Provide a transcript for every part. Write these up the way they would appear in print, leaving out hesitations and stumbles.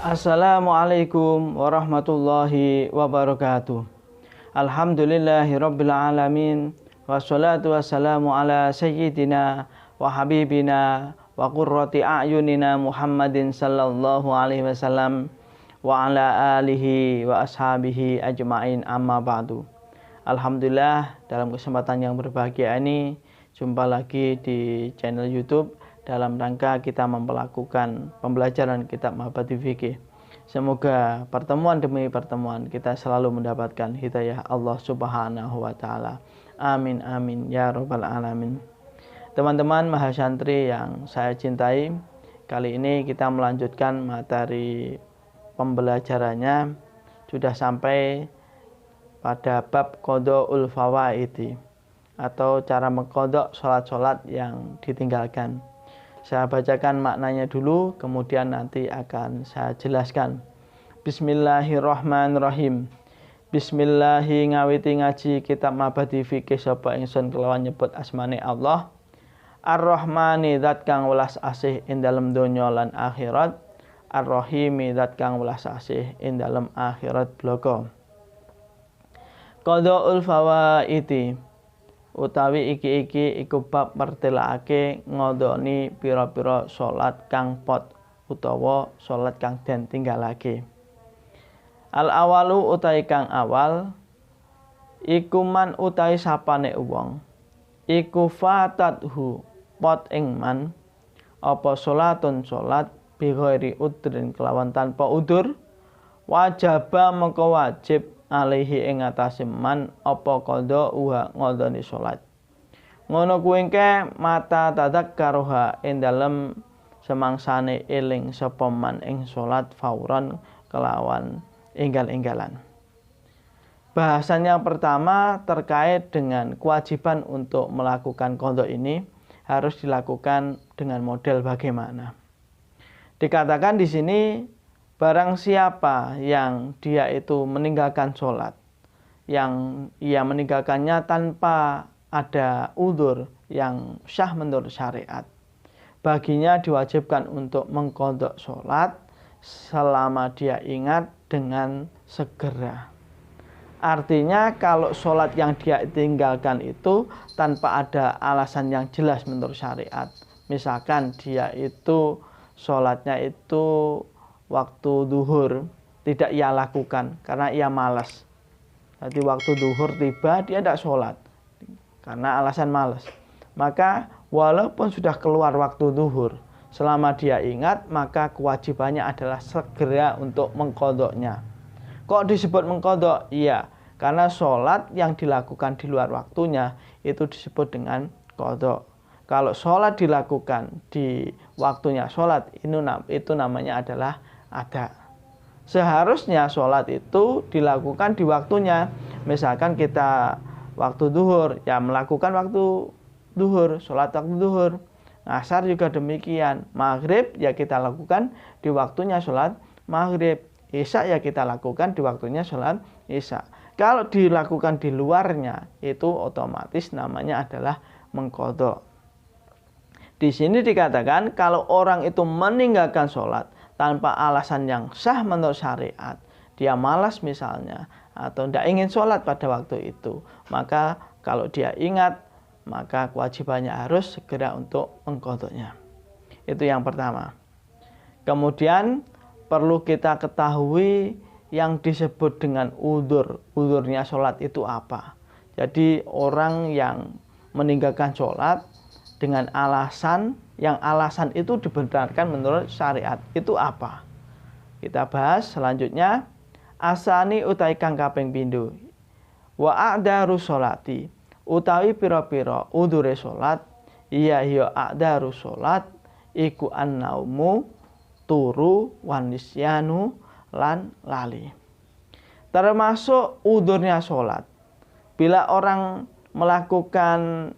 Assalamualaikum warahmatullahi wabarakatuh. Alhamdulillahirabbil alamin. Wassalatu wassalamu ala sayyidina wa habibina wa qurrati a'yunina Muhammadin sallallahu alaihi wasallam wa ala alihi wa ashabihi ajma'in, amma ba'du. Alhamdulillah, dalam kesempatan yang berbahagia ini jumpa lagi di channel YouTube dalam rangka kita melakukan pembelajaran kitab Mahabati Fikih. Semoga pertemuan demi pertemuan kita selalu mendapatkan hidayah Allah Subhanahu wa taala. Amin amin ya rabbal alamin. Teman-teman mahasantri yang saya cintai, kali ini kita melanjutkan materi pembelajarannya, sudah sampai pada bab qada'ul fawaidi atau cara mengqadha salat-salat yang ditinggalkan. Saya bacakan maknanya dulu, kemudian nanti akan saya jelaskan. Bismillahirrahmanirrahim. Bismillahi ngawiti ngaji kitab Mahabati Fikih sapa ingsun kelawan nyebut asmane Allah. Ar-Rahmani zat kang welas asih ing dalem donya lan akhirat. Ar-Rahimi zat kang welas asih ing dalem akhirat bloko. Qada'ul fawaidi utawi iki iku bab mertelake ngodoni pira-pira salat kang pot utawa salat kang den tinggalake. Al awalu utawi kang awal iku man utawi sapane wong iku fatathu pot ing man apa salatun salat bi ghairi udrin kelawan tanpa udur wajaba mengko wajib alaihi ing atase man apa qadha wa ngodoni salat. Ngono kuwi engke mata tadzakkaruha ing dalem semangsane eling sapa man ing salat fauran kelawan enggal-enggalan. Bahasan yang pertama terkait dengan kewajiban untuk melakukan qadha ini harus dilakukan dengan model bagaimana. Dikatakan di sini barang siapa yang dia itu meninggalkan sholat, yang ia meninggalkannya tanpa ada udzur yang syah menurut syariat, baginya diwajibkan untuk mengqadha sholat selama dia ingat dengan segera. Artinya kalau sholat yang dia tinggalkan itu tanpa ada alasan yang jelas menurut syariat, misalkan dia itu sholatnya itu waktu duhur tidak ia lakukan karena ia malas. Jadi waktu duhur tiba dia tidak sholat karena alasan malas. Maka walaupun sudah keluar waktu duhur, selama dia ingat maka kewajibannya adalah segera untuk mengqadhanya. Kok disebut mengqadha? Iya, karena sholat yang dilakukan di luar waktunya itu disebut dengan qadha. Kalau sholat dilakukan di waktunya sholat itu namanya adalah ada. Seharusnya sholat itu dilakukan di waktunya. Misalkan kita waktu duhur, ya melakukan waktu duhur, sholat waktu duhur. Asar juga demikian. Maghrib ya kita lakukan di waktunya sholat maghrib. Isya ya kita lakukan di waktunya sholat isya. Kalau dilakukan di luarnya itu otomatis namanya adalah mengqadha. Di sini dikatakan kalau orang itu meninggalkan sholat tanpa alasan yang sah menurut syariat, dia malas misalnya atau tidak ingin sholat pada waktu itu, maka kalau dia ingat maka kewajibannya harus segera untuk mengqadhanya. Itu yang pertama. Kemudian perlu kita ketahui yang disebut dengan udzur. Udzurnya sholat itu apa? Jadi orang yang meninggalkan sholat dengan alasan yang alasan itu dibenarkan menurut syariat itu apa? Kita bahas selanjutnya. Asani utawi kang kaping pindho. Wa a'daru sholati utawi pira-pira udhure salat iya a'daru salat iku annaumu turu wanisyanu lan lali. Termasuk udhurnya salat. Bila orang melakukan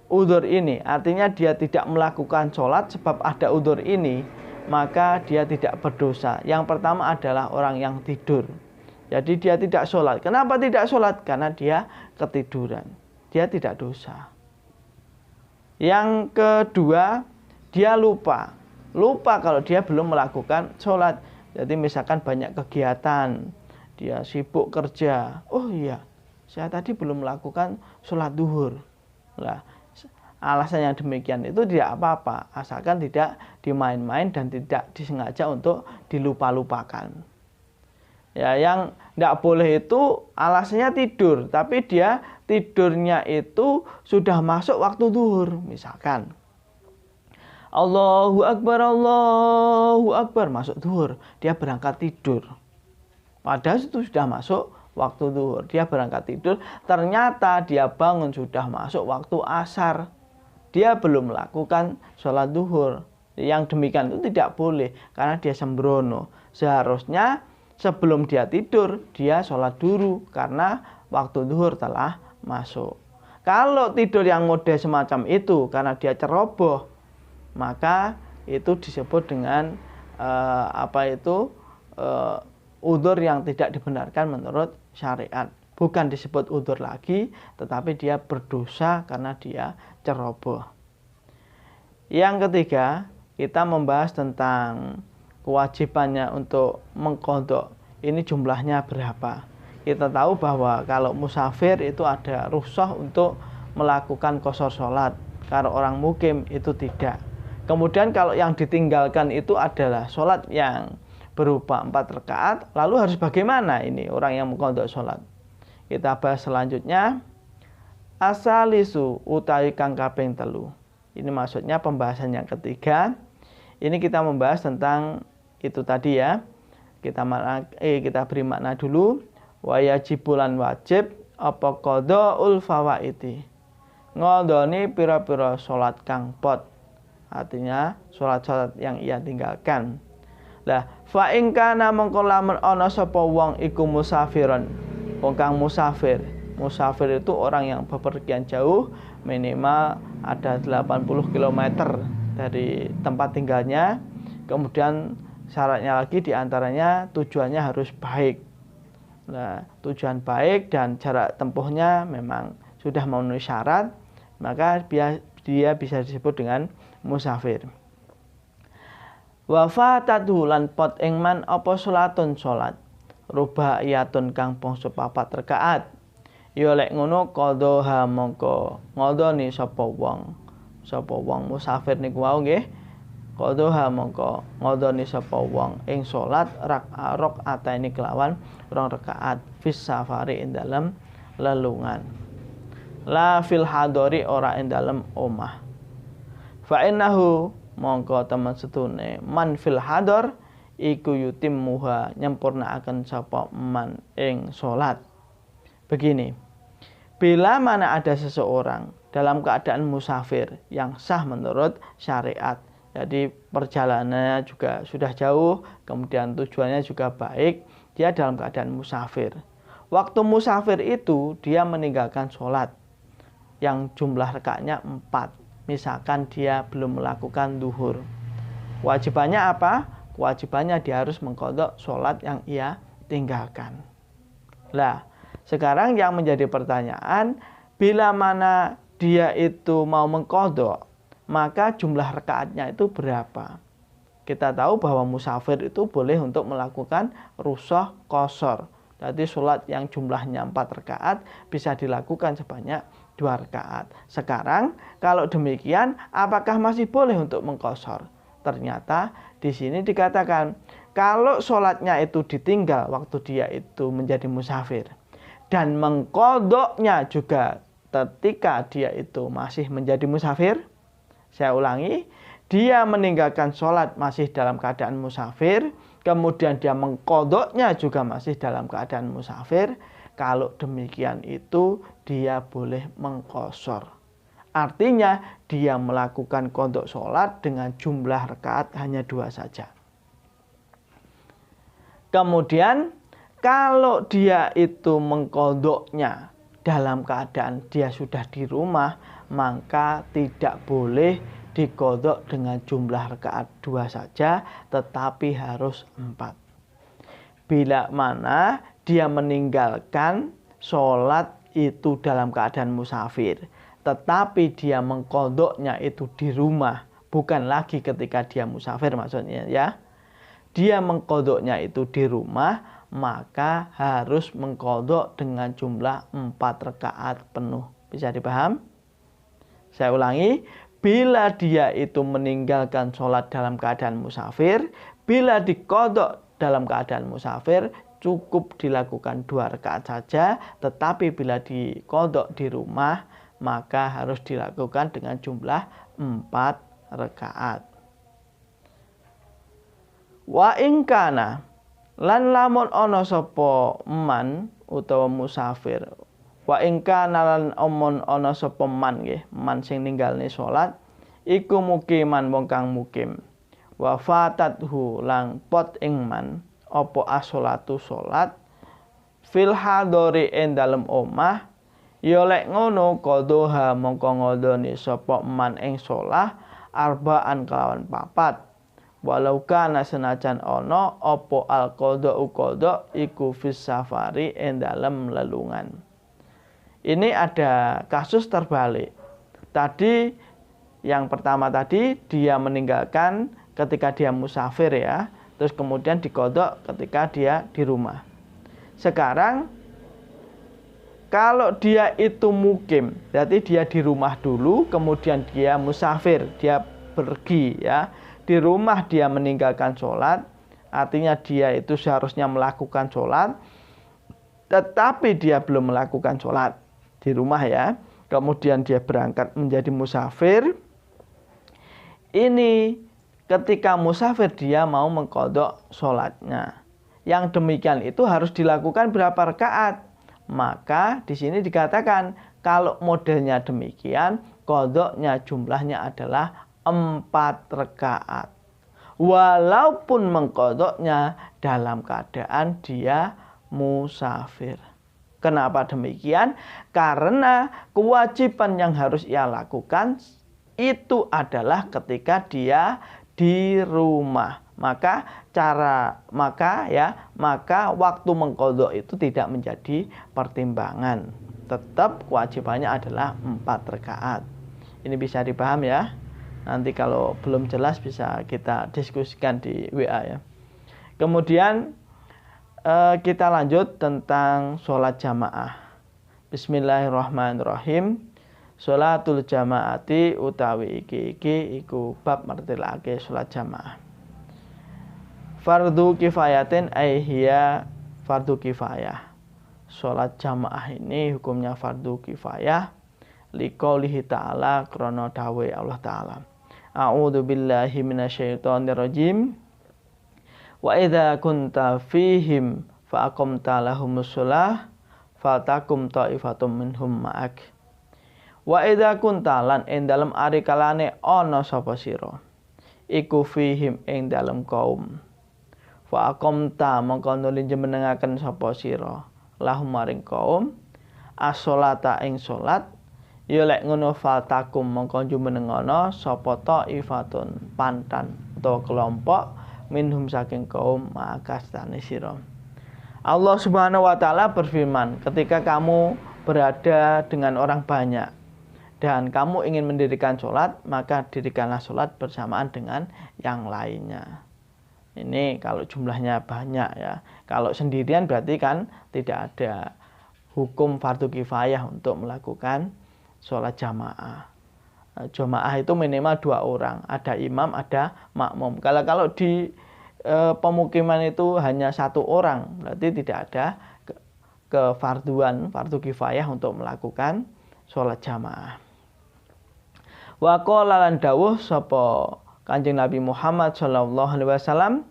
udzur ini, artinya dia tidak melakukan sholat sebab ada udzur ini, maka dia tidak berdosa. Yang pertama adalah orang yang tidur. Jadi dia tidak sholat. Kenapa tidak sholat? Karena dia ketiduran. Dia tidak dosa. Yang kedua, dia lupa. Lupa kalau dia belum melakukan sholat. Jadi misalkan banyak kegiatan, dia sibuk kerja. Oh iya, saya tadi belum melakukan sholat duhur. Lah, alasan yang demikian itu tidak apa-apa, asalkan tidak dimain-main dan tidak disengaja untuk dilupa-lupakan. Ya, yang tidak boleh itu alasannya tidur, tapi dia tidurnya itu sudah masuk waktu duhur, misalkan. Allahu Akbar, masuk duhur, dia berangkat tidur. Padahal itu sudah masuk waktu duhur, dia berangkat tidur, ternyata dia bangun sudah masuk waktu asar. Dia belum melakukan sholat duhur. Yang demikian itu tidak boleh, karena dia sembrono. Seharusnya sebelum dia tidur, dia sholat dulu, karena waktu duhur telah masuk. Kalau tidur yang mode semacam itu, karena dia ceroboh, maka itu disebut dengan udzur yang tidak dibenarkan menurut syariat. Bukan disebut udzur lagi, tetapi dia berdosa karena dia ceroboh. Yang ketiga, kita membahas tentang kewajibannya untuk mengqadha. Ini jumlahnya berapa? Kita tahu bahwa kalau musafir itu ada rukhsah untuk melakukan qashar sholat. Kalau orang mukim itu tidak. Kemudian kalau yang ditinggalkan itu adalah sholat yang berupa 4 rakaat, lalu harus bagaimana ini orang yang mengqadha sholat? Kita bahas selanjutnya. Asalisu utawi kang kaping 3. Ini maksudnya pembahasan yang ketiga. Ini kita membahas tentang itu tadi ya. Kita beri makna dulu. Wa yajibulan wajib apa qadhaul fawaiti. Ngodoni pira-pira sholat kang pot. Artinya sholat-sholat yang ia tinggalkan. Lah, fa in kana mongko lamun ana sapa wong iku musafiron. Wong kang musafir. Musafir itu orang yang bepergian jauh, minimal ada 80 km dari tempat tinggalnya. Kemudian syaratnya lagi diantaranya tujuannya harus baik. Nah, tujuan baik dan jarak tempuhnya memang sudah memenuhi syarat, maka dia bisa disebut dengan musafir. Wa fatatuhu lan pot ing man apa salatun salat rubaiyatun kang bangsa 4 rakaat. Ya lek ngono qadha mongko ngodoni sapa wong musafir niku wau nggih. Qadha mongko ngodoni sapa wong ing salat rakaataini kelawan 2 rakaat fis safari ing dalem lelungan. La fil hadori ora ing dalem omah. Fa innahu mongko teman setune man fil hador iku yutimmuha nyempurnaaken sapa man ing salat. Begini, bila mana ada seseorang dalam keadaan musafir yang sah menurut syariat, jadi perjalanannya juga sudah jauh, kemudian tujuannya juga baik, dia dalam keadaan musafir. Waktu musafir itu dia meninggalkan sholat yang jumlah rakaatnya 4. Misalkan dia belum melakukan duhur. Kewajibannya apa? Kewajibannya dia harus mengqadha sholat yang ia tinggalkan. Lah, sekarang yang menjadi pertanyaan, bila mana dia itu mau mengqadha, maka jumlah rakaatnya itu berapa? Kita tahu bahwa musafir itu boleh untuk melakukan rukhsah qashar. Jadi sholat yang jumlahnya 4 rakaat bisa dilakukan sebanyak 2 rakaat. Sekarang kalau demikian apakah masih boleh untuk mengqashar? Ternyata di sini dikatakan kalau sholatnya itu ditinggal waktu dia itu menjadi musafir dan mengqadhanya juga ketika dia itu masih menjadi musafir. Saya ulangi, dia meninggalkan sholat masih dalam keadaan musafir, kemudian dia mengqadhanya juga masih dalam keadaan musafir. Kalau demikian itu dia boleh mengqashar. Artinya dia melakukan qadha sholat dengan jumlah rakaat hanya 2 saja. Kemudian kalau dia itu mengqadhanya dalam keadaan dia sudah di rumah, maka tidak boleh diqadha dengan jumlah rakaat 2 saja, tetapi harus 4. Bila mana dia meninggalkan sholat itu dalam keadaan musafir, tetapi dia mengqadhanya itu di rumah, bukan lagi ketika dia musafir maksudnya ya. dia mengkodoknya itu di rumah, maka harus mengkodok dengan jumlah 4 rakaat penuh. Bisa dipaham? Saya ulangi, bila dia itu meninggalkan sholat dalam keadaan musafir, bila dikodok dalam keadaan musafir, cukup dilakukan 2 rakaat saja, tetapi bila dikodok di rumah, maka harus dilakukan dengan jumlah 4 rakaat. Wa ingkana lan lamun ana sapa man utawa musafir, wa ingkana lan omon ana sapa man nggih, man sing ninggalne salat iku mukiman wong kang mukim, wa fatathu lang pot ing man apa as-sholatu salat fil hadori ing dalem omah, ya lek ngono qadha mongko ngodoni sapa man ing shalah arbaan kelawan 4, walau kana senajan ana apa al qadha iku fis safari ing dalem lelungan. Ini ada kasus terbalik. Tadi yang pertama tadi dia meninggalkan ketika dia musafir ya, terus kemudian dikodok ketika dia di rumah. Sekarang kalau dia itu mukim, berarti dia di rumah dulu, kemudian dia musafir, dia pergi ya. Di rumah dia meninggalkan sholat, artinya dia itu seharusnya melakukan sholat, tetapi dia belum melakukan sholat di rumah ya. Kemudian dia berangkat menjadi musafir. Ini ketika musafir dia mau mengkodok sholatnya. Yang demikian itu harus dilakukan berapa rakaat? Maka di sini dikatakan kalau modelnya demikian, kodoknya jumlahnya adalah 4 rakaat. Walaupun mengkodoknya dalam keadaan dia musafir. Kenapa demikian? Karena kewajiban yang harus ia lakukan itu adalah ketika dia di rumah. Maka waktu mengkodok itu tidak menjadi pertimbangan. Tetap kewajibannya adalah 4 rakaat. Ini bisa dipaham ya. Nanti kalau belum jelas bisa kita diskusikan di WA ya. Kemudian kita lanjut tentang sholat jamaah. Bismillahirrahmanirrahim. Sholatul jamaati utawi iki iku bab martilake sholat jamaah. Fardu kifayatin hiya fardu kifayah. Sholat jamaah ini hukumnya fardu kifayah. Liqaulihi ta'ala krana dawe Allah Ta'ala. A'udzu billahi minasyaitonir rajim. Wa idza kunta fihim fa aqamta lahumus shalah faltakum ta'ifatum minhum ma'ak. Wa idza kunta lan ing dalem ari kalane ana sapa sira iku fihim ing dalem kaum fa aqamta mongko nuli njenengaken sapa sira lahum maring kaum as-sholata ing salat ya lek ngono faltakum mongko njenengono sapa ta'ifatun pantan utawa kelompok minhum saking kaum makastane sira. Allah Subhanahu wa taala berfirman, ketika kamu berada dengan orang banyak dan kamu ingin mendirikan sholat, maka dirikanlah sholat bersamaan dengan yang lainnya. Ini kalau jumlahnya banyak ya. Kalau sendirian berarti kan tidak ada hukum fardu kifayah untuk melakukan sholat jamaah. Jamaah itu minimal 2 orang, ada imam, ada makmum. Kalau di pemukiman itu hanya 1 orang, berarti tidak ada kefarduan fardu kifayah untuk melakukan sholat jamaah. Wa qala lan dawuh sapa Kanjeng Nabi Muhammad sallallahu alaihi wasallam,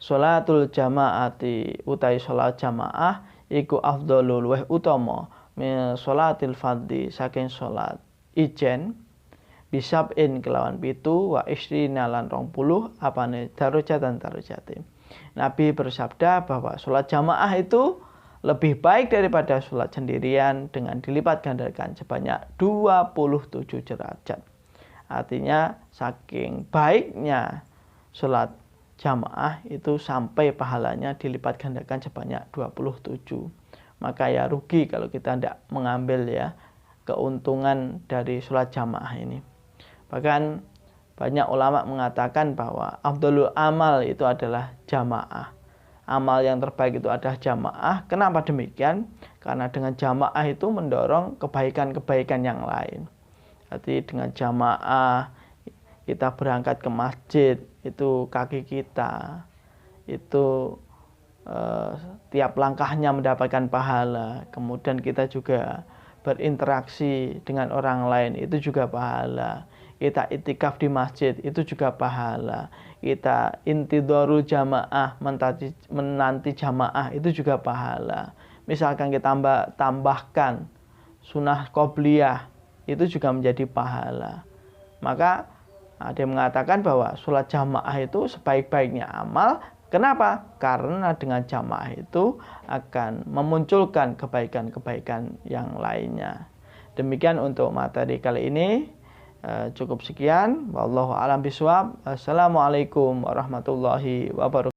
sholatul jamaati utai sholat jamaah iku afdhalul wa utama min sholatil fardhi saking sholat ijen bisabin kelawan 7 wa isrina lan 20 apane darajatan darajate. Nabi bersabda bahwa sholat jamaah itu lebih baik daripada sholat sendirian dengan dilipat gandakan sebanyak 27 derajat. Artinya saking baiknya sholat jamaah itu sampai pahalanya dilipat gandakan sebanyak 27. Maka ya rugi kalau kita tidak mengambil ya keuntungan dari sholat jamaah ini. Bahkan banyak ulama mengatakan bahwa afdhalul amal itu adalah jamaah. Amal yang terbaik itu adalah jamaah. Kenapa demikian? Karena dengan jamaah itu mendorong kebaikan-kebaikan yang lain. Jadi dengan jamaah kita berangkat ke masjid, itu kaki kita itu tiap langkahnya mendapatkan pahala. Kemudian kita juga berinteraksi dengan orang lain, itu juga pahala. Kita itikaf di masjid, itu juga pahala. Kita intidharu jamaah, menanti jamaah, itu juga pahala. Misalkan kita tambahkan sunnah qobliyah, itu juga menjadi pahala. Maka ada yang mengatakan bahwa sholat jamaah itu sebaik-baiknya amal. Kenapa? Karena dengan jamaah itu akan memunculkan kebaikan-kebaikan yang lainnya. Demikian untuk materi kali ini. Cukup sekian. Wallahu a'lam bishawab. Assalamualaikum warahmatullahi wabarakatuh.